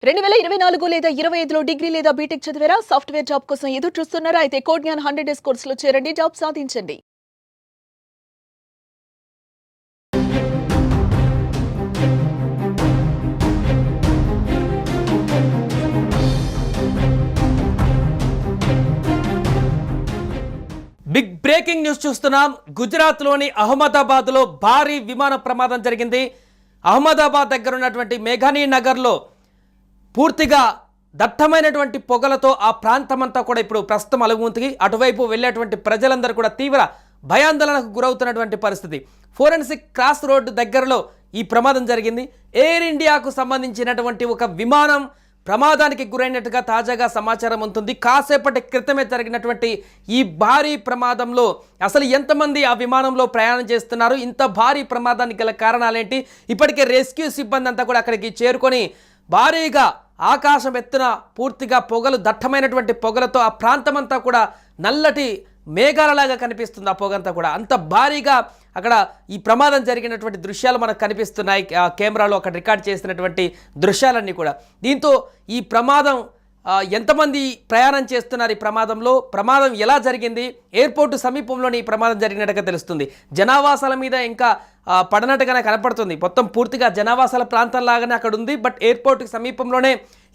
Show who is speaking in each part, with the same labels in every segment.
Speaker 1: 2024 లేదా 25లో డిగ్రీ లేదా బీటెక్ చదివారా? సాఫ్ట్‌వేర్ జాబ్ కోసం ఎదురు చూస్తున్నారా? అయితే కోడ్ జ్ఞాన్ 100 డేస్ కోర్సులో చేరండి, జాబ్ సాధించండి.
Speaker 2: బిగ్ బ్రేకింగ్ న్యూస్ చూస్తున్నాం. గుజరాత్లోని అహ్మదాబాద్లో భారీ విమాన ప్రమాదం జరిగింది. అహ్మదాబాద్ దగ్గర ఉన్నటువంటి మేఘానీ నగర్లో పూర్తిగా దట్టమైనటువంటి పొగలతో ఆ ప్రాంతమంతా కూడా ఇప్పుడు ప్రస్తుతం అలుగుంతుంది. అటువైపు వెళ్ళేటువంటి ప్రజలందరూ కూడా తీవ్ర భయాందోళనకు గురవుతున్నటువంటి పరిస్థితి. ఫోరెన్సిక్ క్రాస్ రోడ్డు దగ్గరలో ఈ ప్రమాదం జరిగింది. ఎయిర్ ఇండియాకు సంబంధించినటువంటి ఒక విమానం ప్రమాదానికి గురైనట్టుగా తాజాగా సమాచారం ఉంటుంది. కాసేపటి క్రితమే జరిగినటువంటి ఈ భారీ ప్రమాదంలో అసలు ఎంతమంది ఆ విమానంలో ప్రయాణం చేస్తున్నారు, ఇంత భారీ ప్రమాదానికి గల కారణాలేంటి, ఇప్పటికే రెస్క్యూ సిబ్బంది అంతా కూడా అక్కడికి చేరుకొని భారీగా ఆకాశం ఎత్తున పూర్తిగా పొగలు, దట్టమైనటువంటి పొగలతో ఆ ప్రాంతమంతా కూడా నల్లటి మేఘాలలాగా కనిపిస్తుంది. ఆ పొగంతా కూడా అంత భారీగా అక్కడ ఈ ప్రమాదం జరిగినటువంటి దృశ్యాలు మనకు కనిపిస్తున్నాయి. కెమెరాలో అక్కడ రికార్డ్ చేసినటువంటి దృశ్యాలన్నీ కూడా. దీంతో ఈ ప్రమాదం ఎంతమంది ప్రయాణం చేస్తున్నారు, ఈ ప్రమాదం ఎలా జరిగింది, ఎయిర్పోర్టు సమీపంలోని ఈ ప్రమాదం జరిగినట్టుగా తెలుస్తుంది. జనావాసాల మీద ఇంకా పడనట్టుగానే కనపడుతుంది. మొత్తం పూర్తిగా జనావాసాల ప్రాంతంలాగానే అక్కడ ఉంది. బట్ ఎయిర్పోర్టుకి సమీపంలోనే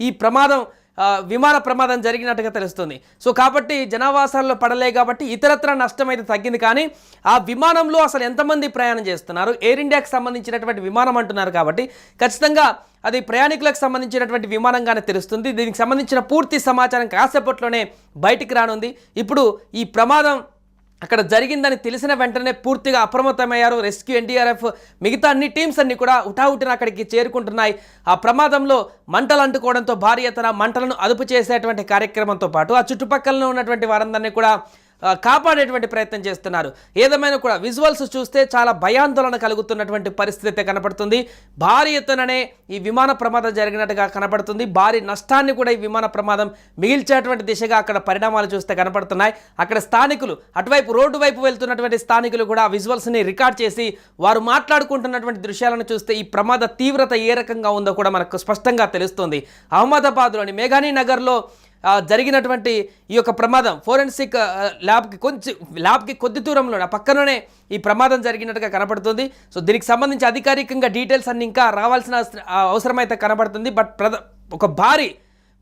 Speaker 2: ఈ విమాన ప్రమాదం జరిగినట్టుగా తెలుస్తుంది. సో కాబట్టి జనావాసాల్లో పడలే కాబట్టి ఇతరత్ర నష్టం అయితే తగ్గింది. కానీ ఆ విమానంలో అసలు ఎంతమంది ప్రయాణం చేస్తున్నారు, ఎయిర్ ఇండియాకి సంబంధించినటువంటి విమానం అంటున్నారు కాబట్టి ఖచ్చితంగా అది ప్రయాణికులకు సంబంధించినటువంటి విమానంగానే తెలుస్తుంది. దీనికి సంబంధించిన పూర్తి సమాచారం కాసేపట్లోనే బయటికి రానుంది. ఇప్పుడు ఈ ప్రమాదం అక్కడ జరిగిందని తెలిసిన వెంటనే పూర్తిగా అప్రమత్తమయ్యారు రెస్క్యూ, ఎన్డీఆర్ఎఫ్, మిగతా అన్ని టీమ్స్ అన్ని కూడా హుటాహుటిన అక్కడికి చేరుకుంటున్నాయి. ఆ ప్రమాదంలో మంటలు అంటుకోవడంతో భారీ ఎత్తున మంటలను అదుపు చేసేటువంటి కార్యక్రమంతో పాటు ఆ చుట్టుపక్కల ఉన్నటువంటి వారందరినీ కూడా కాపాడేటువంటి ప్రయత్నం చేస్తున్నారు. ఏదేమైనా కూడా విజువల్స్ చూస్తే చాలా భయాందోళన కలుగుతున్నటువంటి పరిస్థితి కనపడుతుంది. భారీ ఎత్తుననే ఈ విమాన ప్రమాదం జరిగినట్టుగా కనపడుతుంది. భారీ నష్టాన్ని కూడా ఈ విమాన ప్రమాదం మిగిల్చేటువంటి దిశగా అక్కడ పరిణామాలు చూస్తే కనపడుతున్నాయి. అక్కడ స్థానికులు, అటువైపు రోడ్డు వైపు వెళ్తున్నటువంటి స్థానికులు కూడా విజువల్స్ని రికార్డ్ చేసి వారు మాట్లాడుకుంటున్నటువంటి దృశ్యాలను చూస్తే ఈ ప్రమాద తీవ్రత ఏ రకంగా ఉందో కూడా మనకు స్పష్టంగా తెలుస్తుంది. అహ్మదాబాద్లోని మేఘానీ నగర్లో జరిగినటువంటి ఈ యొక్క ప్రమాదం ఫోరెన్సిక్ ల్యాబ్కి కొద్ది దూరంలో పక్కననే ఈ ప్రమాదం జరిగినట్టుగా కనపడుతుంది. సో దీనికి సంబంధించి అధికారికంగా డీటెయిల్స్ అన్ని ఇంకా రావాల్సిన అవసరమైతే కనపడుతుంది. బట్ ఒక భారీ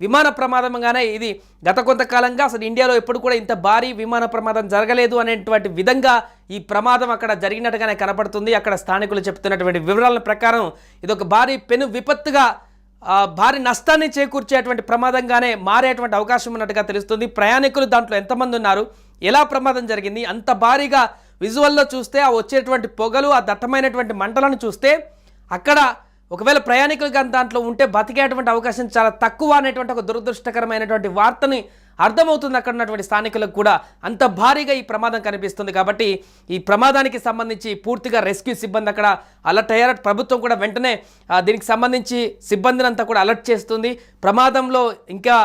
Speaker 2: విమాన ప్రమాదంగానే ఇది గత కొంతకాలంగా అసలు ఇండియాలో ఎప్పుడు కూడా ఇంత భారీ విమాన ప్రమాదం జరగలేదు అనేటువంటి విధంగా ఈ ప్రమాదం అక్కడ జరిగినట్టుగానే కనపడుతుంది. అక్కడ స్థానికులు చెప్తున్నటువంటి వివరాల ప్రకారం ఇది ఒక భారీ పెను విపత్తుగా, భారీ నష్టాన్ని చేకూర్చేటువంటి ప్రమాదంగానే మారేటువంటి అవకాశం ఉన్నట్టుగా తెలుస్తుంది. ప్రయాణికులు దాంట్లో ఎంతమంది ఉన్నారు, ఎలా ప్రమాదం జరిగింది, అంత భారీగా విజువల్లో చూస్తే ఆ వచ్చేటువంటి పొగలు, ఆ దట్టమైనటువంటి మంటలను చూస్తే అక్కడ ఒకవేళ ప్రయాణికులు కానీ దాంట్లో ఉంటే బతికేటువంటి అవకాశం చాలా తక్కువ అనేటువంటి ఒక దురదృష్టకరమైనటువంటి వార్తని అర్థమవుతుంది అక్కడ ఉన్నటువంటి స్థానికులకు కూడా. అంత భారీగా ఈ ప్రమాదం కనిపిస్తుంది. కాబట్టి ఈ ప్రమాదానికి సంబంధించి పూర్తిగా రెస్క్యూ సిబ్బంది అక్కడ అలర్ట్ అయ్యారు. ప్రభుత్వం కూడా వెంటనే దీనికి సంబంధించి సిబ్బందిని అంతా కూడా అలర్ట్ చేస్తుంది. ప్రమాదంలో ఇంకా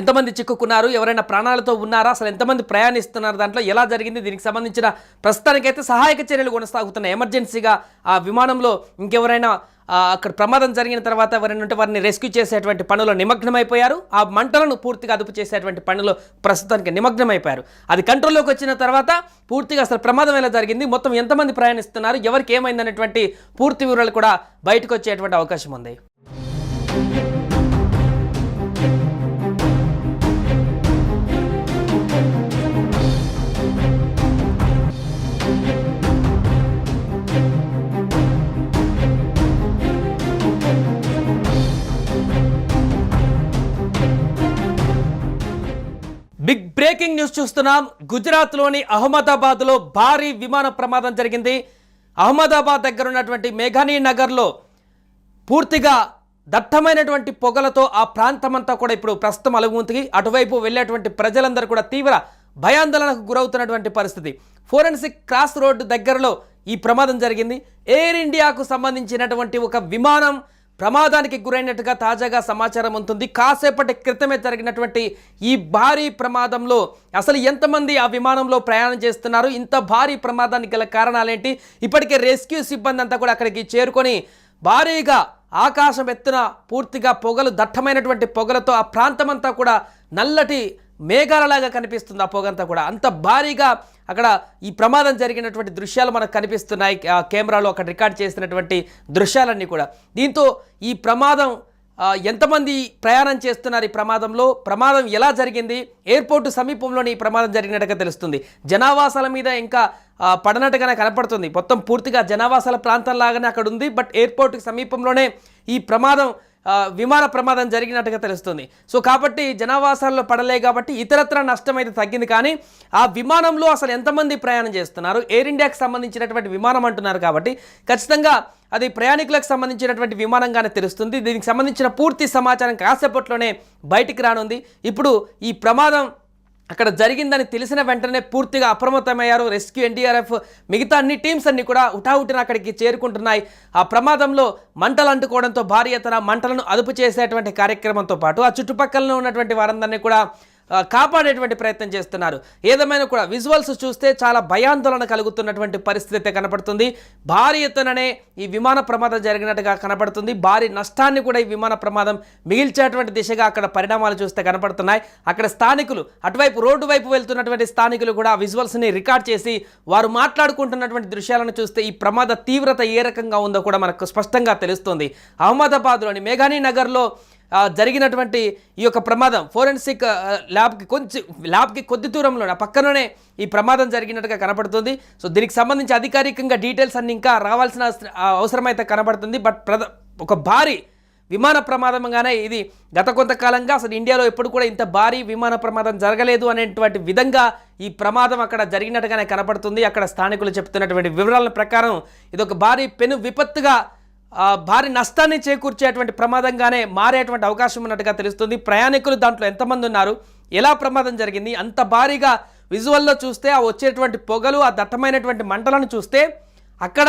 Speaker 2: ఎంతమంది చిక్కుకున్నారు, ఎవరైనా ప్రాణాలతో ఉన్నారా, అసలు ఎంతమంది ప్రయాణిస్తున్నారు, దాంట్లో ఎలా జరిగింది, దీనికి సంబంధించిన ప్రస్తుతానికైతే సహాయక చర్యలు కొనసాగుతున్నాయి. ఎమర్జెన్సీగా ఆ విమానంలో ఇంకెవరైనా అక్కడ ప్రమాదం జరిగిన తర్వాత ఎవరైనా ఉంటే వారిని రెస్క్యూ చేసేటువంటి పనులు నిమగ్నమైపోయారు. ఆ మంటలను పూర్తిగా అదుపు చేసేటువంటి పనులు ప్రస్తుతానికి నిమగ్నమైపోయారు. అది కంట్రోల్లోకి వచ్చిన తర్వాత పూర్తిగా అసలు ప్రమాదం ఎలా జరిగింది, మొత్తం ఎంతమంది ప్రయాణిస్తున్నారు, ఎవరికి ఏమైందనేటువంటి పూర్తి వివరాలు కూడా బయటకు వచ్చేటువంటి అవకాశం ఉంది. బిగ్ బ్రేకింగ్ న్యూస్ చూస్తున్నాం. గుజరాత్లోని అహ్మదాబాద్లో భారీ విమాన ప్రమాదం జరిగింది. అహ్మదాబాద్ దగ్గర ఉన్నటువంటి మేఘానీ నగర్లో పూర్తిగా దట్టమైనటువంటి పొగలతో ఆ ప్రాంతమంతా కూడా ఇప్పుడు ప్రస్తుతం అలుగుంటుంది. అటువైపు వెళ్ళేటువంటి ప్రజలందరూ కూడా తీవ్ర భయాందోళనకు గురవుతున్నటువంటి పరిస్థితి. ఫోరెన్సిక్ క్రాస్ రోడ్డు దగ్గరలో ఈ ప్రమాదం జరిగింది. ఎయిర్ ఇండియాకు సంబంధించినటువంటి ఒక విమానం ప్రమాదానికి గురైనట్టుగా తాజాగా సమాచారం ఉంటుంది. కాసేపటి క్రితమే జరిగినటువంటి ఈ భారీ ప్రమాదంలో అసలు ఎంతమంది ఆ విమానంలో ప్రయాణం చేస్తున్నారు, ఇంత భారీ ప్రమాదానికి గల కారణాలేంటి, ఇప్పటికే రెస్క్యూ సిబ్బంది అంతా కూడా అక్కడికి చేరుకొని భారీగా ఆకాశం ఎత్తున పూర్తిగా పొగలు, దట్టమైనటువంటి పొగలతో ఆ ప్రాంతమంతా కూడా నల్లటి మేఘాలలాగా కనిపిస్తుంది. ఆ పొగంతా కూడా అంత భారీగా అక్కడ ఈ ప్రమాదం జరిగినటువంటి దృశ్యాలు మనకు కనిపిస్తున్నాయి. ఆ కెమెరాలో అక్కడ రికార్డ్ చేసినటువంటి దృశ్యాలన్నీ కూడా. దీంతో ఈ ప్రమాదం ఎంతమంది ప్రయాణం చేస్తున్నారు, ఈ ప్రమాదం ఎలా జరిగింది, ఎయిర్పోర్టు సమీపంలోని ఈ ప్రమాదం జరిగినట్టుగా తెలుస్తుంది. జనావాసాల మీద ఇంకా పడనట్టుగానే కనపడుతుంది. మొత్తం పూర్తిగా జనావాసాల ప్రాంతం లాగానే అక్కడ ఉంది. బట్ ఎయిర్పోర్టుకి సమీపంలోనే ఈ విమాన ప్రమాదం జరిగినట్టుగా తెలుస్తుంది. సో కాబట్టి జనావాసాల్లో పడలే కాబట్టి ఇతరత్ర నష్టం అయితే తగ్గింది. కానీ ఆ విమానంలో అసలు ఎంతమంది ప్రయాణం చేస్తున్నారు, ఎయిర్ ఇండియాకి సంబంధించినటువంటి విమానం అంటున్నారు కాబట్టి ఖచ్చితంగా అది ప్రయాణికులకు సంబంధించినటువంటి విమానంగానే తెలుస్తుంది. దీనికి సంబంధించిన పూర్తి సమాచారం కాసేపట్లోనే బయటికి రానుంది. ఇప్పుడు ఈ ప్రమాదం అక్కడ జరిగిందని తెలిసిన వెంటనే పూర్తిగా అప్రమత్తమయ్యారు రెస్క్యూ, ఎన్డీఆర్ఎఫ్, మిగతా అన్ని టీమ్స్ అన్ని కూడా హుటాహుటిన అక్కడికి చేరుకుంటున్నాయి. ఆ ప్రమాదంలో మంటలు అంటుకోవడంతో భారీ ఎత్తున మంటలను అదుపు చేసేటువంటి కార్యక్రమంతో పాటు ఆ చుట్టుపక్కల ఉన్నటువంటి వారందరినీ కూడా కాపాడేటువంటి ప్రయత్నం చేస్తున్నారు. ఏదేమైనా కూడా విజువల్స్ చూస్తే చాలా భయాందోళన కలుగుతున్నటువంటి పరిస్థితి కనపడుతుంది. భారీ ఎత్తుననే ఈ విమాన ప్రమాదం జరిగినట్టుగా కనపడుతుంది. భారీ నష్టాన్ని కూడా ఈ విమాన ప్రమాదం మిగిల్చేటువంటి దిశగా అక్కడ పరిణామాలు చూస్తే కనపడుతున్నాయి. అక్కడ స్థానికులు, అటువైపు రోడ్డు వైపు వెళ్తున్నటువంటి స్థానికులు కూడా విజువల్స్ని రికార్డ్ చేసి వారు మాట్లాడుకుంటున్నటువంటి దృశ్యాలను చూస్తే ఈ ప్రమాద తీవ్రత ఏ రకంగా ఉందో కూడా మనకు స్పష్టంగా తెలుస్తుంది. అహ్మదాబాద్లోని మేఘానీ నగర్లో జరిగినటువంటి ఈ యొక్క ప్రమాదం ఫోరెన్సిక్ ల్యాబ్కి కొద్ది దూరంలో పక్కననే ఈ ప్రమాదం జరిగినట్టుగా కనపడుతుంది. సో దీనికి సంబంధించి అధికారికంగా డీటెయిల్స్ అన్ని ఇంకా రావాల్సిన అవసరమైతే కనపడుతుంది. బట్ ఒక భారీ విమాన ప్రమాదంగానే ఇది గత కొంతకాలంగా అసలు ఇండియాలో ఎప్పుడు కూడా ఇంత భారీ విమాన ప్రమాదం జరగలేదు అనేటువంటి విధంగా ఈ ప్రమాదం అక్కడ జరిగినట్టుగానే కనపడుతుంది. అక్కడ స్థానికులు చెప్తున్నటువంటి వివరాల ప్రకారం ఇది ఒక భారీ పెను విపత్తుగా, భారీ నష్టాన్ని చేకూర్చేటువంటి ప్రమాదంగానే మారేటువంటి అవకాశం ఉన్నట్టుగా తెలుస్తుంది. ప్రయాణికులు దాంట్లో ఎంతమంది ఉన్నారు, ఎలా ప్రమాదం జరిగింది, అంత భారీగా విజువల్లో చూస్తే ఆ వచ్చేటువంటి పొగలు, ఆ దట్టమైనటువంటి మంటలను చూస్తే అక్కడ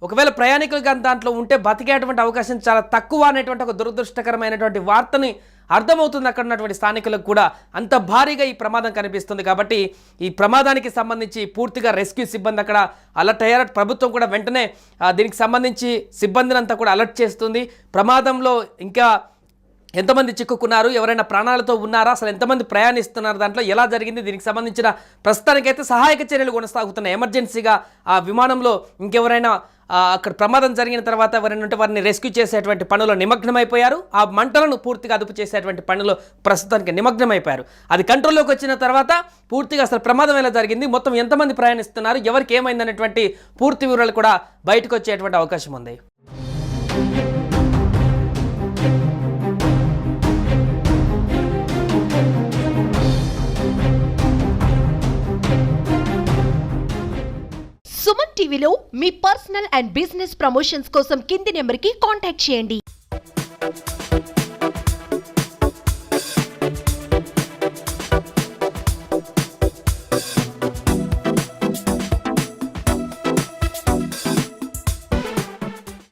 Speaker 2: ఒకవేళ ప్రయాణికులు కానీ దాంట్లో ఉంటే బతికేటువంటి అవకాశం చాలా తక్కువ అనేటువంటి ఒక దురదృష్టకరమైనటువంటి వార్తని అర్థమవుతుంది అక్కడ ఉన్నటువంటి స్థానికులకు కూడా. అంత భారీగా ఈ ప్రమాదం కనిపిస్తుంది. కాబట్టి ఈ ప్రమాదానికి సంబంధించి పూర్తిగా రెస్క్యూ సిబ్బంది అక్కడ అలర్ట్ అయ్యారు. ప్రభుత్వం కూడా వెంటనే దీనికి సంబంధించి సిబ్బందిని అంతా కూడా అలర్ట్ చేస్తుంది. ప్రమాదంలో ఇంకా ఎంతమంది చిక్కుకున్నారు, ఎవరైనా ప్రాణాలతో ఉన్నారా, అసలు ఎంతమంది ప్రయాణిస్తున్నారు, దాంట్లో ఎలా జరిగింది, దీనికి సంబంధించిన ప్రస్తుతానికైతే సహాయక చర్యలు కొనసాగుతున్నాయి. ఎమర్జెన్సీగా ఆ విమానంలో ఇంకెవరైనా అక్కడ ప్రమాదం జరిగిన తర్వాత ఎవరైనా ఉంటే వారిని రెస్క్యూ చేసేటువంటి పనులు నిమగ్నమైపోయారు. ఆ మంటలను పూర్తిగా అదుపు చేసేటువంటి పనులు ప్రస్తుతానికి నిమగ్నమైపోయారు. అది కంట్రోల్లోకి వచ్చిన తర్వాత పూర్తిగా అసలు ప్రమాదం ఎలా జరిగింది, మొత్తం ఎంతమంది ప్రయాణిస్తున్నారు, ఎవరికి ఏమైందనేటువంటి పూర్తి వివరాలు కూడా బయటకు వచ్చేటువంటి అవకాశం ఉంది.
Speaker 3: సుమన్ టీవీలో మీ పర్సనల్ అండ్ బిజినెస్ ప్రమోషన్స్ కోసం కింది నెంబర్కి కాంటాక్ట్ చేయండి.